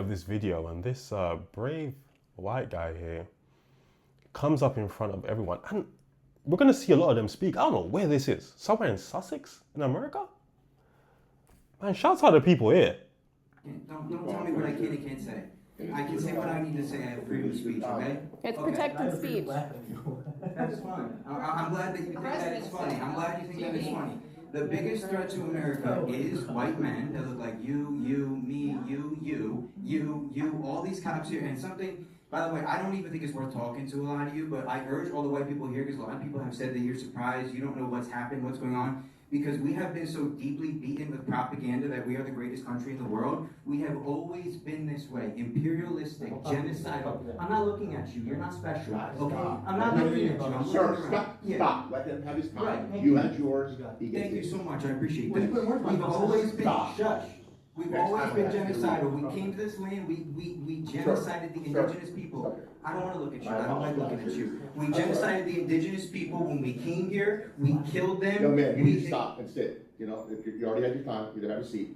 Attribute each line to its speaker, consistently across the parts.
Speaker 1: Of this video, and this brave white guy here comes up in front of everyone, and we're gonna see a lot of them speak. I don't know where this is, somewhere in Sussex in America. Man, shouts out to people here.
Speaker 2: Don't tell me what I can and can't say. I can say what I need to say. I have freedom of speech, okay?
Speaker 3: It's protected speech.
Speaker 2: That's fine. I'm glad that you think that it's funny. I'm glad you think that it's funny. The biggest threat to America is white men that look like you, me, you, all these cops here. And something, by the way, I don't even think it's worth talking to a lot of you, but I urge all the white people here, because a lot of people have said that you're surprised, you don't know what's happened, what's going on. Because we have been so deeply beaten with propaganda that we are the greatest country in the world. We have always been this way, imperialistic, genocidal. I'm not looking at you, you're not special, okay? I'm not looking at you, I'm
Speaker 4: Sir,
Speaker 2: looking around.
Speaker 4: stop, let him have his time.
Speaker 2: Right,
Speaker 4: You had yours.
Speaker 2: Thank you so much, I appreciate that. We've always been, shush. We've always been genocidal. We came to this land, we genocided the indigenous people. I don't want to look at you, I don't like looking at you. We genocided the indigenous people when we came here, we killed them.
Speaker 4: Young man, you need to stop and sit. You know, if you already had your time, you have a seat.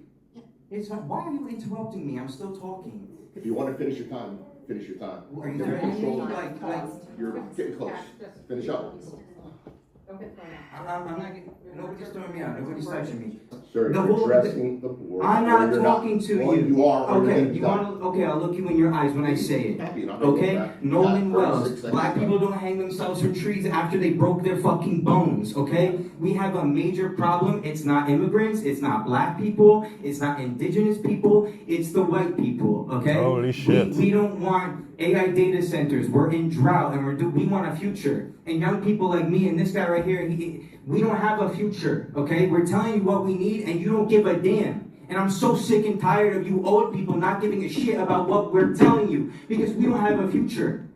Speaker 2: It's not, why are you interrupting me? I'm still talking.
Speaker 4: If you want to finish your time, finish your time.
Speaker 2: Are you
Speaker 4: You're
Speaker 2: threatening me?
Speaker 4: controlling- You're getting close. Finish up.
Speaker 2: I'm not getting, nobody's throwing me out, nobody's touching me.
Speaker 4: Sir,
Speaker 2: The
Speaker 4: you're
Speaker 2: whole-
Speaker 4: addressing the board.
Speaker 2: I'm
Speaker 4: or
Speaker 2: not
Speaker 4: you're
Speaker 2: talking to
Speaker 4: Well,
Speaker 2: you.
Speaker 4: You are. or you're
Speaker 2: Okay,
Speaker 4: gonna be
Speaker 2: you
Speaker 4: done.
Speaker 2: wanna, okay, I'll look you in your eyes when I say it.
Speaker 4: You're not gonna go
Speaker 2: Okay?
Speaker 4: back.
Speaker 2: Nolan
Speaker 4: You got
Speaker 2: Wells,
Speaker 4: 36
Speaker 2: black
Speaker 4: seconds.
Speaker 2: people don't hang themselves from trees after they broke their fucking bones, okay? We have a major problem. It's not immigrants, it's not black people, it's not indigenous people, it's the white people, okay?
Speaker 1: Holy shit.
Speaker 2: We don't want AI data centers. We're in drought and we want a future. And young people like me and this guy right here, we don't have a future, okay? We're telling you what we need and you don't give a damn. And I'm so sick and tired of you old people not giving a shit about what we're telling you because we don't have a future.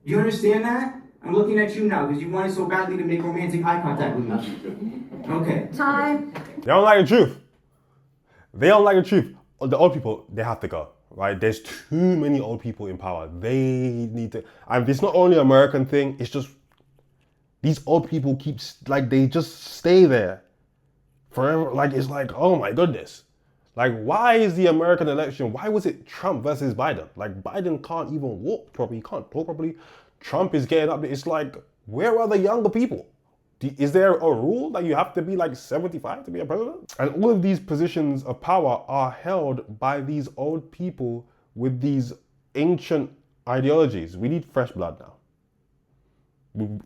Speaker 2: Do you understand that? I'm looking at you now because you wanted so badly to make romantic eye contact with me. Okay.
Speaker 3: Time.
Speaker 1: They don't like the truth. They don't like the truth. The old people, they have to go, right? There's too many old people in power. They need to, and it's not only an American thing, it's just, these old people they just stay there forever. Like, it's like, oh my goodness. Like, why is the American election, why was it Trump versus Biden? Like, Biden can't even walk properly, he can't talk properly. Trump is getting up, it's like, where are the younger people? Is there a rule that you have to be like 75 to be a president? And all of these positions of power are held by these old people with these ancient ideologies. We need fresh blood now.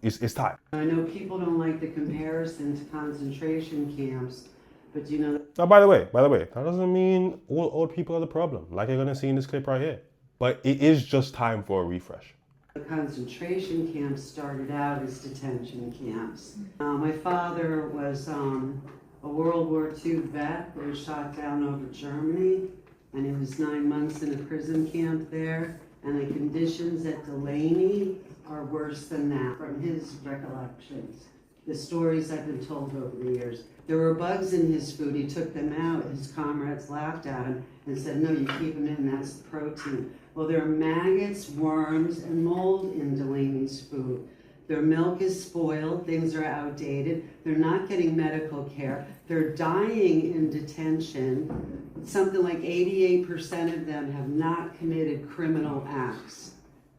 Speaker 1: It's time.
Speaker 5: I know people don't like the comparison to concentration camps, but you know.
Speaker 1: Now, by the way, that doesn't mean all old people are the problem, like you're gonna see in this clip right here. But it is just time for a refresh.
Speaker 5: The concentration camps started out as detention camps. My father was a World War II vet that was shot down over Germany, and he was 9 months in a prison camp there. And the conditions at Delaney are worse than that from his recollections. The stories I've been told over the years. There were bugs in his food, he took them out, his comrades laughed at him and said, no, you keep them in, that's the protein. Well, there are maggots, worms, and mold in Delaney's food. Their milk is spoiled, things are outdated, they're not getting medical care, they're dying in detention. Something like 88% of them have not committed criminal acts.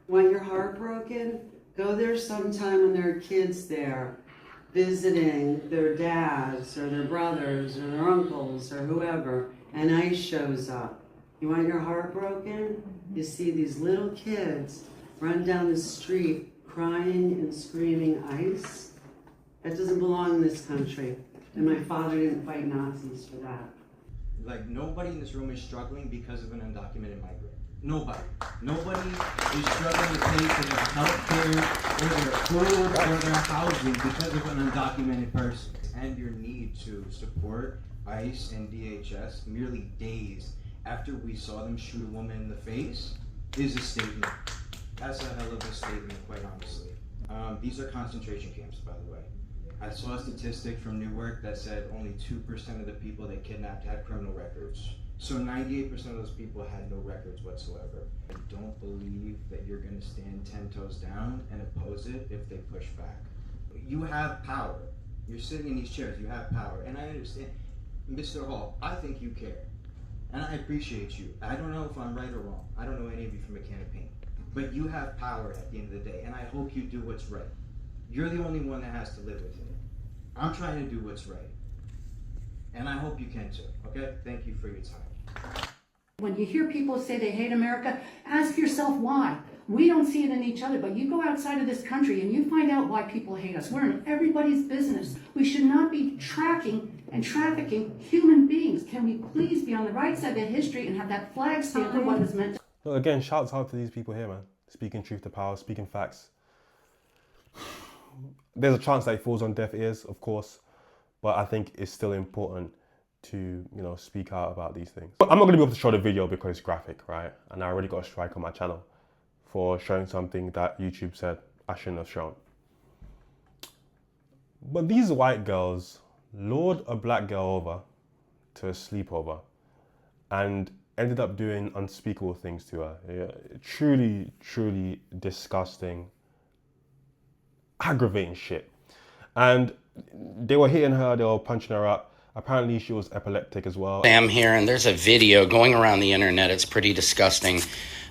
Speaker 5: Want your heart broken? Go there sometime when there are kids there visiting their dads or their brothers or their uncles or whoever, and ICE shows up. You want your heart broken? You see these little kids run down the street crying and screaming ICE. That doesn't belong in this country. And my father didn't fight Nazis for that.
Speaker 6: Like, nobody in this room is struggling because of an undocumented migrant. Nobody. Nobody is struggling to pay for their health care or their food or their housing because of an undocumented person. And your need to support ICE and DHS merely days after we saw them shoot a woman in the face is a statement. That's a hell of a statement, quite honestly. These are concentration camps, by the way. I saw a statistic from Newark that said only 2% of the people they kidnapped had criminal records. So 98% of those people had no records whatsoever. I don't believe that you're going to stand 10 toes down and oppose it if they push back. You have power. You're sitting in these chairs, you have power. And I understand, Mr. Hall, I think you care. And I appreciate you. I don't know if I'm right or wrong. I don't know any of you from a can of paint. But you have power at the end of the day, and I hope you do what's right. You're the only one that has to live with it. I'm trying to do what's right. And I hope you can too, okay? Thank you for your time.
Speaker 3: When you hear people say they hate America, ask yourself why. We don't see it in each other, but you go outside of this country and you find out why people hate us. We're in everybody's business. We should not be tracking and trafficking human beings. Can we please be on the right side of history and have that flag stand for what is meant to?
Speaker 1: Look, again, shouts out to these people here, man. Speaking truth to power, speaking facts. There's a chance that it falls on deaf ears, of course, but I think it's still important to, speak out about these things. I'm not going to be able to show the video because it's graphic, right? And I already got a strike on my channel for showing something that YouTube said I shouldn't have shown. But these white girls lured a black girl over to a sleepover and ended up doing unspeakable things to her. Yeah, truly, truly disgusting, aggravating shit. And they were hitting her, they were punching her up. Apparently she was epileptic as well.
Speaker 7: Sam here, and there's a video going around the internet, it's pretty disgusting,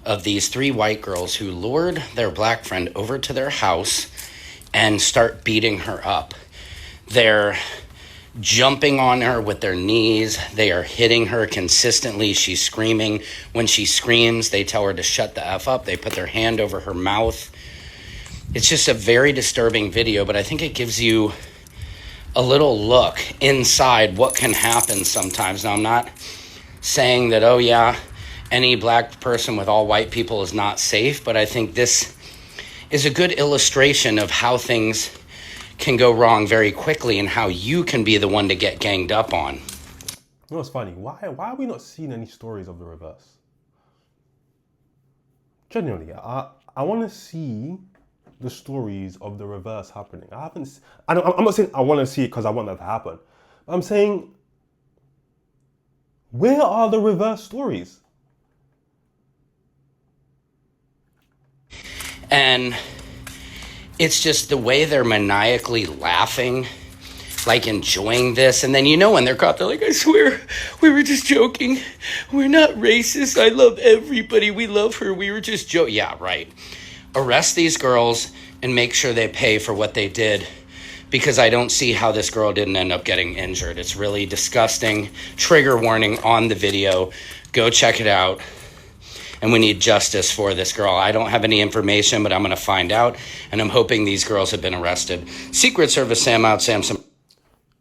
Speaker 7: of these 3 white girls who lured their black friend over to their house and start beating her up. They're jumping on her with their knees. They are hitting her consistently. She's screaming. When she screams, they tell her to shut the F up. They put their hand over her mouth. It's just a very disturbing video, but I think it gives you a little look inside what can happen sometimes. Now, I'm not saying that, oh yeah, any black person with all white people is not safe, but I think this is a good illustration of how things can go wrong very quickly and how you can be the one to get ganged up on.
Speaker 1: You know what's funny? Why are we not seeing any stories of the reverse? Genuinely, I want to see the stories of the reverse happening. I'm not saying I want to see it because I want that to happen. I'm saying, where are the reverse stories?
Speaker 7: And it's just the way they're maniacally laughing, like enjoying this. And then, when they're caught, they're like, I swear, we were just joking. We're not racist. I love everybody. We love her. We were just joking. Yeah, right. Arrest these girls and make sure they pay for what they did, because I don't see how this girl didn't end up getting injured. It's really disgusting. Trigger warning on the video. Go check it out. And we need justice for this girl. I don't have any information, but I'm going to find out. And I'm hoping these girls have been arrested. Secret Service Sam out, Samson.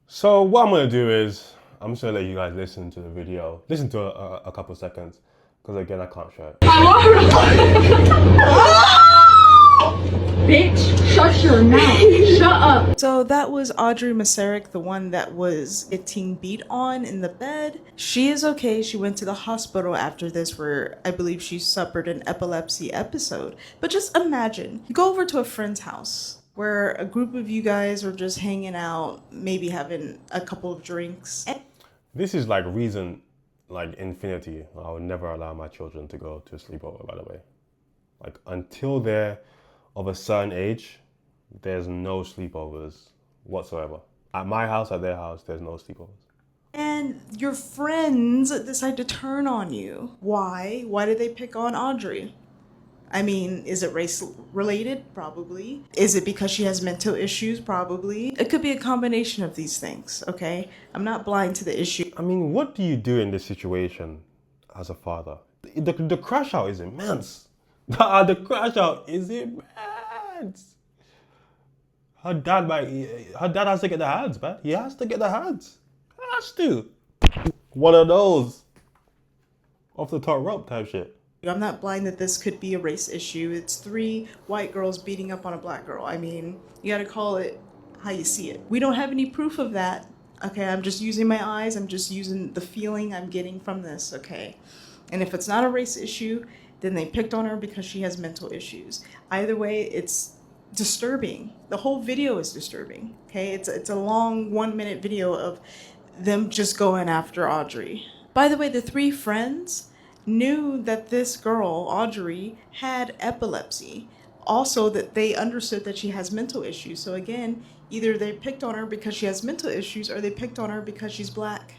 Speaker 1: So what I'm going to do is, I'm just going to let you guys listen to the video. Listen to a couple seconds. Because again, I can't show it.
Speaker 8: I want her to Bitch, shut your mouth. Shut up.
Speaker 9: So that was Audrey Masarek, the one that was getting beat on in the bed. She is okay. She went to the hospital after this, where I believe she suffered an epilepsy episode. But just imagine, you go over to a friend's house where a group of you guys are just hanging out, maybe having a couple of drinks.
Speaker 1: This is like reason, like infinity. I would never allow my children to go to a sleepover, by the way. Like, until they're of a certain age, there's no sleepovers whatsoever. At my house, at their house, there's no sleepovers.
Speaker 9: And your friends decide to turn on you. Why? Why did they pick on Audrey? I mean, is it race related? Probably. Is it because she has mental issues? Probably. It could be a combination of these things, okay? I'm not blind to the issue.
Speaker 1: I mean, what do you do in this situation as a father? The crash out is immense. The crash out is immense. Her dad has to get the hands, man. He has to get the hands. He has to. One of those off the top rope type shit.
Speaker 9: I'm not blind that this could be a race issue. It's 3 white girls beating up on a black girl. I mean, you gotta call it how you see it. We don't have any proof of that. Okay, I'm just using my eyes. I'm just using the feeling I'm getting from this, okay? And if it's not a race issue, then they picked on her because she has mental issues. Either way, it's disturbing. The whole video is disturbing, okay? It's a long 1-minute video of them just going after Audrey. By the way, the 3 friends knew that this girl, Audrey, had epilepsy. Also, that they understood that she has mental issues. So again, either they picked on her because she has mental issues or they picked on her because she's black.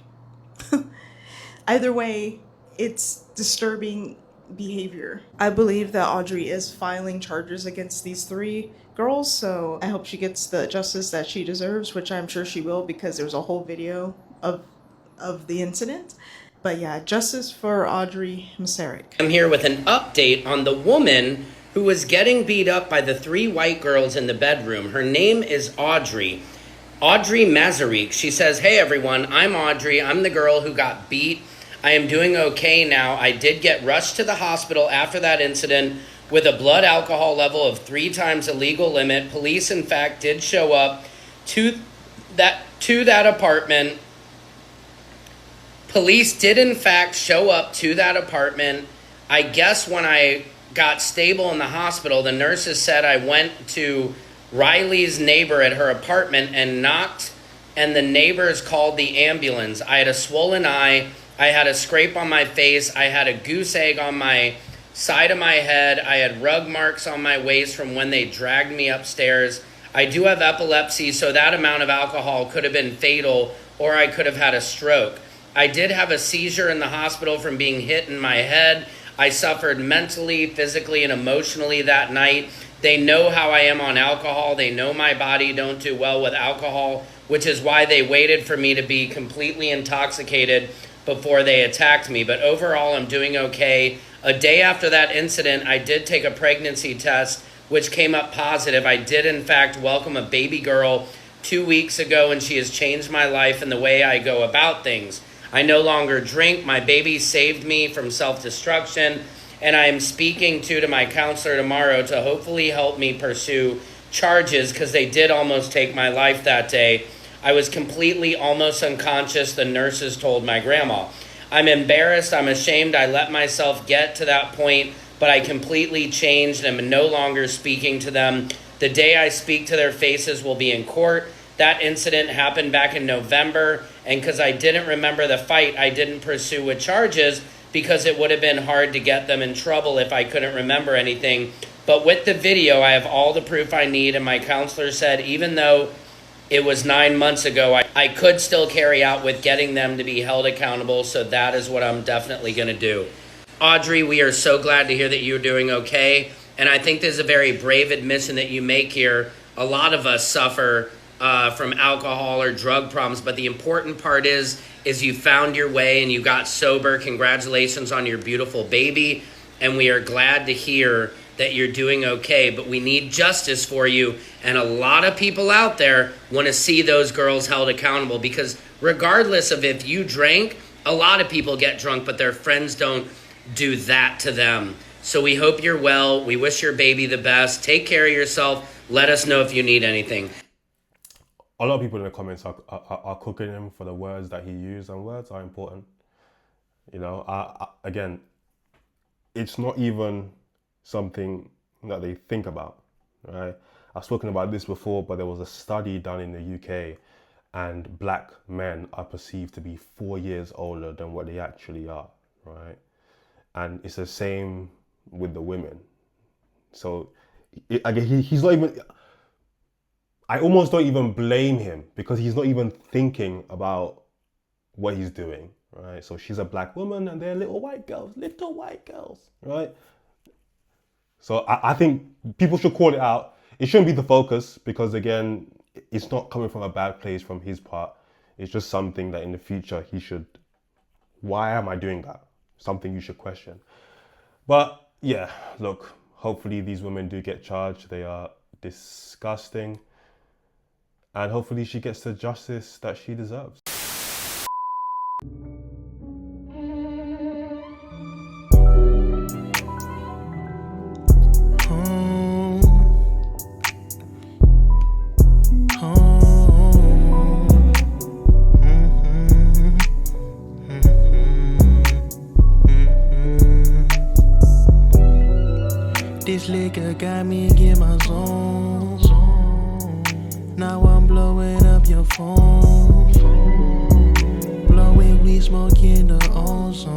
Speaker 9: Either way, it's disturbing behavior. I believe that Audrey is filing charges against these 3 girls, so I hope she gets the justice that she deserves, which I'm sure she will because there's a whole video of the incident. But yeah, justice for Audrey Masaryk.
Speaker 7: I'm here with an update on the woman who was getting beat up by the 3 white girls in the bedroom. Her name is Audrey Masaryk. She says, "Hey everyone, I'm Audrey. I'm the girl who got beat. I am doing okay now. I did get rushed to the hospital after that incident with a blood alcohol level of 3 times the legal limit. Police, in fact, did show up to that apartment. Police did, in fact, show up to that apartment. I guess when I got stable in the hospital, the nurses said I went to Riley's neighbor at her apartment and knocked, and the neighbors called the ambulance. I had a swollen eye. I had a scrape on my face. I had a goose egg on my side of my head. I had rug marks on my waist from when they dragged me upstairs. I do have epilepsy, so that amount of alcohol could have been fatal, or I could have had a stroke. I did have a seizure in the hospital from being hit in my head. I suffered mentally, physically, and emotionally that night. They know how I am on alcohol. They know my body don't do well with alcohol, which is why they waited for me to be completely intoxicated before they attacked me. But overall, I'm doing okay. A day after that incident, I did take a pregnancy test, which came up positive. I did, in fact, welcome a baby girl 2 weeks ago, and she has changed my life and the way I go about things. I no longer drink. My baby saved me from self-destruction, and I am speaking to my counselor tomorrow to hopefully help me pursue charges because they did almost take my life that day. I was completely almost unconscious, the nurses told my grandma. I'm embarrassed. I'm ashamed I let myself get to that point, but I completely changed and am no longer speaking to them. The day I speak to their faces will be in court. That incident happened back in November, and because I didn't remember the fight, I didn't pursue with charges because it would have been hard to get them in trouble if I couldn't remember anything. But with the video, I have all the proof I need, and my counselor said even though it was 9 months ago, I could still carry out with getting them to be held accountable, so that is what I'm definitely going to do. Audrey, we are so glad to hear that you're doing okay, and I think this is a very brave admission that you make here. A lot of us suffer from alcohol or drug problems, but the important part is you found your way and you got sober. Congratulations on your beautiful baby, and we are glad to hear that you're doing okay, but we need justice for you, and a lot of people out there want to see those girls held accountable because regardless of if you drank, a lot of people get drunk, but their friends don't do that to them. So we hope you're well. We wish your baby the best. Take care of yourself. Let us know if you need anything.
Speaker 1: A lot of people in the comments are cooking him for the words that he used, and words are important. You know, again, it's not even something that they think about, right? I've spoken about this before, but there was a study done in the UK, and black men are perceived to be 4 years older than what they actually are, right? And it's the same with the women. So again, he's not even, I almost don't even blame him because he's not even thinking about what he's doing, right? So she's a black woman and they're little white girls, right? So I think people should call it out. It shouldn't be the focus because, again, it's not coming from a bad place from his part. It's just something that in the future he should, why am I doing that? Something you should question. But yeah, look, hopefully these women do get charged. They are disgusting. And hopefully she gets the justice that she deserves.
Speaker 10: This liquor got me in my zone. Now I'm blowing up your phone. Blowing weed, smoking the ozone.